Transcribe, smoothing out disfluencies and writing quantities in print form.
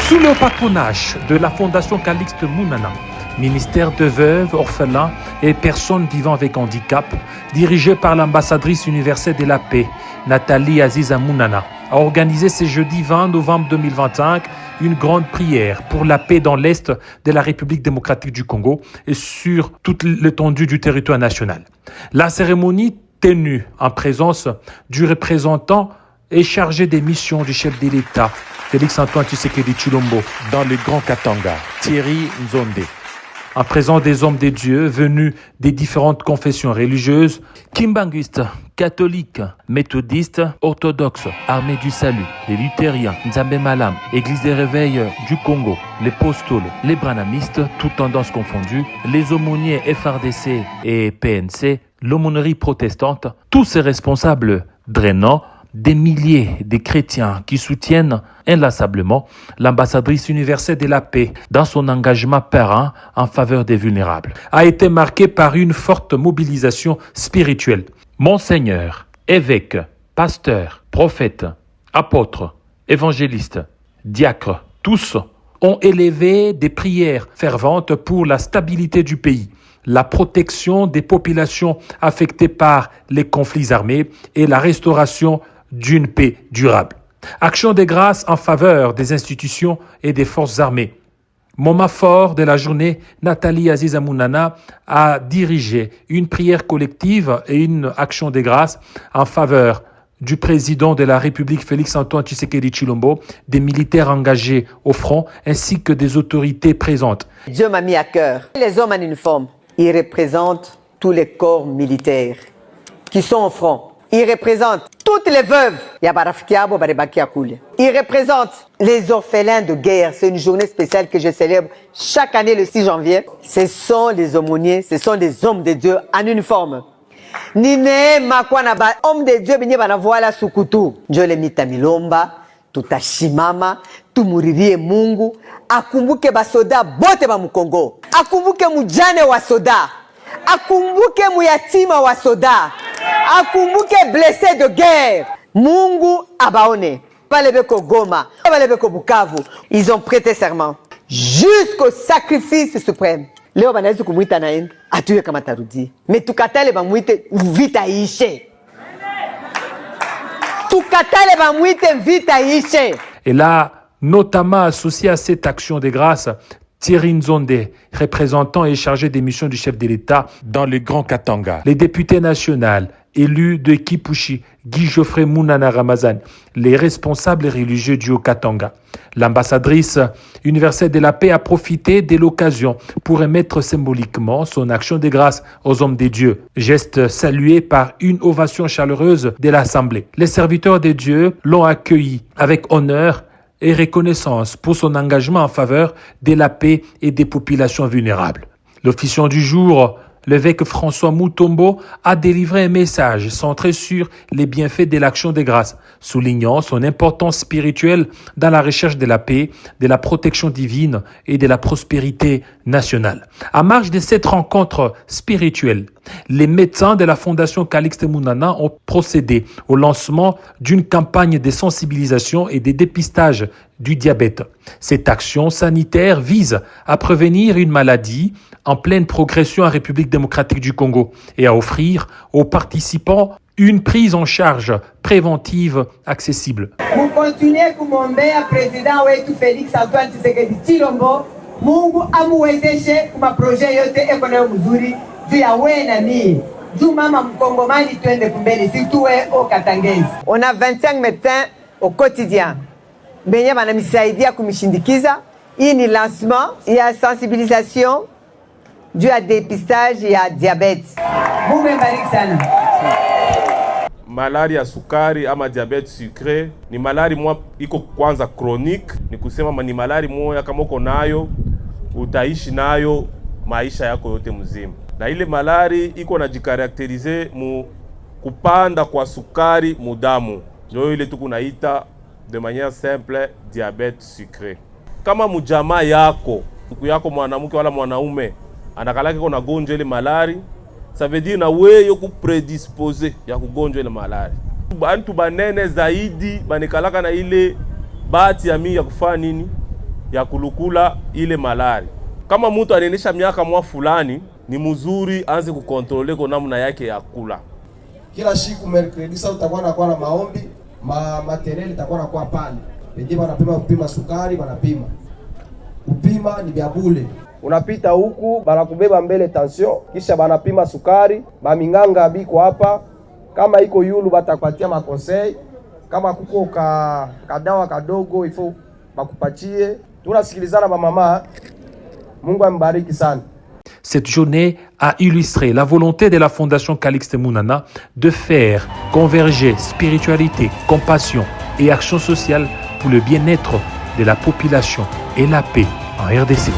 Sous le patronage de la Fondation Calixte Mounana, ministère de veuves, orphelins et personnes vivant avec handicap, dirigé par l'ambassadrice universelle de la paix, Nathalie Aziza Mounana, a organisé ce jeudi 20 novembre 2025 une grande prière pour la paix dans l'Est de la République démocratique du Congo et sur toute l'étendue du territoire national. La cérémonie tenue en présence du représentant et chargé des missions du chef de l'État, Félix-Antoine Tshisekedi Tshilombo, dans le Grand Katanga, Thierry Nzonde, en présence des hommes de Dieu venus des différentes confessions religieuses, kimbanguistes, catholiques, méthodistes, orthodoxes, armée du salut, les luthériens, Nzambe Malam, Église des réveils du Congo, les postoles, les branamistes, toutes tendances confondues, les aumôniers FRDC et PNC, l'aumônerie protestante, tous ces responsables drainants, des milliers de chrétiens qui soutiennent inlassablement l'ambassadrice universelle de la paix dans son engagement périn en faveur des vulnérables, a été marqué par une forte mobilisation spirituelle. Monseigneur, évêque, pasteur, prophète, apôtre, évangéliste, diacre, tous ont élevé des prières ferventes pour la stabilité du pays, la protection des populations affectées par les conflits armés et la restauration d'une paix durable. Action de grâce en faveur des institutions et des forces armées. Moment fort de la journée, Nathalie Aziza Mounana a dirigé une prière collective et une action de grâce en faveur du président de la République Félix-Antoine Tshisekedi Tshilombo, des militaires engagés au front ainsi que des autorités présentes. Dieu m'a mis à cœur. Les hommes en uniforme, ils représentent tous les corps militaires qui sont au front. Ils représentent toutes les veuves. Ils représentent les orphelins de guerre. C'est une journée spéciale que je célèbre chaque année le 6 janvier. Ce sont les aumôniers, ce sont des hommes de Dieu en uniforme. Nine makwana ba homme de Dieu benye bana voila sukutu. Dieu le mitamilomba, tutashimama, tumuririe Mungu, akumbuke basoda bote ba Mkongo. Akumbuke mujane wa soda. Akumbuke muyatima wa soda. Akumbuke blessé de guerre. Mungu abaone. Balebeko Goma, balebeko Bukavu. Ils ont prêté serment jusqu'au sacrifice suprême. Leo banaweza kumuita naenda atuye kama tarudi. Mais tukatale bamuite vita ishe. Tukatale bamuite vita ishe. Et là, notamment associé à cette action de grâce, Thierry Nzonde, représentant et chargé des missions du chef de l'État dans le Grand Katanga. Les députés nationaux, élus de Kipushi, Guy Geoffrey Mounana Ramazan, les responsables religieux du Haut-Katanga. L'ambassadrice universelle de la paix a profité de l'occasion pour émettre symboliquement son action de grâce aux hommes de Dieu. Geste salué par une ovation chaleureuse de l'Assemblée. Les serviteurs de Dieu l'ont accueilli avec honneur et reconnaissance pour son engagement en faveur de la paix et des populations vulnérables. L'officiant du jour, l'évêque François Mutombo, a délivré un message centré sur les bienfaits de l'action de grâce, soulignant son importance spirituelle dans la recherche de la paix, de la protection divine et de la prospérité nationale. À marge de cette rencontre spirituelle, les médecins de la Fondation Calixte Mounana ont procédé au lancement d'une campagne de sensibilisation et de dépistage du diabète. Cette action sanitaire vise à prévenir une maladie en pleine progression en République démocratique du Congo et à offrir aux participants une prise en charge préventive accessible. Vous continuez à kumwombea président wetu Félix Antoine Tshisekedi Tshilombo, Mungu amuwezeshe kuma projet yote eko nayo mzuri juu ya wewe na mimi. Juu mama mkongomani twende kumbele si tuwe au Katangezi. On a 25 médecins au quotidien. Benye banamisaidia kumishindikiza. Hii ni lancement, il y a sensibilisation dû à dépistage et à diabète. Mungu mbariki sana. Malari ya sukari ama diabete sucre ni malari mwa iko kwanza chronique, ni kusema ni malari moya kama uko nayo utaishi nayo maisha yako yote mzima. Na ile malari iko na jikarakterize mu kupanda kwa sukari mudamu. Ndio ile tukunaita de manière simple diabete sucre. Kama mujama yako, ndugu yako mwanamke wala mwanaume anakalaki kuna gonjwa ile malari, ça veut dire na wewe yo kupredisposer ya kugonjwa ile malari. Bantu banene zaidi banikalaka na ile bahati ya mimi ya kufanya nini? ya kulukula ile malari. Kama mtu anaendesha miaka mwa fulani, ni mzuri anze kukontrole kwa namna yake ya kula. Kila siku mercredi sasa utakuwa na maombi, material itakuwa nakuwa pale. Wengine wanapima kupima sukari, wanapima. Kupima ni vya bure. Unapita huku banakubeba mbele tension, kisha banapima sukari, baminganga biko hapa. Kama iko yulu batakupatia makonsei, kama kuko kadawa kadogo ifo bakupatie. Tunasikilizana ba mama. Mungu ambariki sana. Cette journée a illustré la volonté de la Fondation Calixte Mounana de faire converger spiritualité, compassion et action sociale pour le bien-être de la population et la paix en RDC.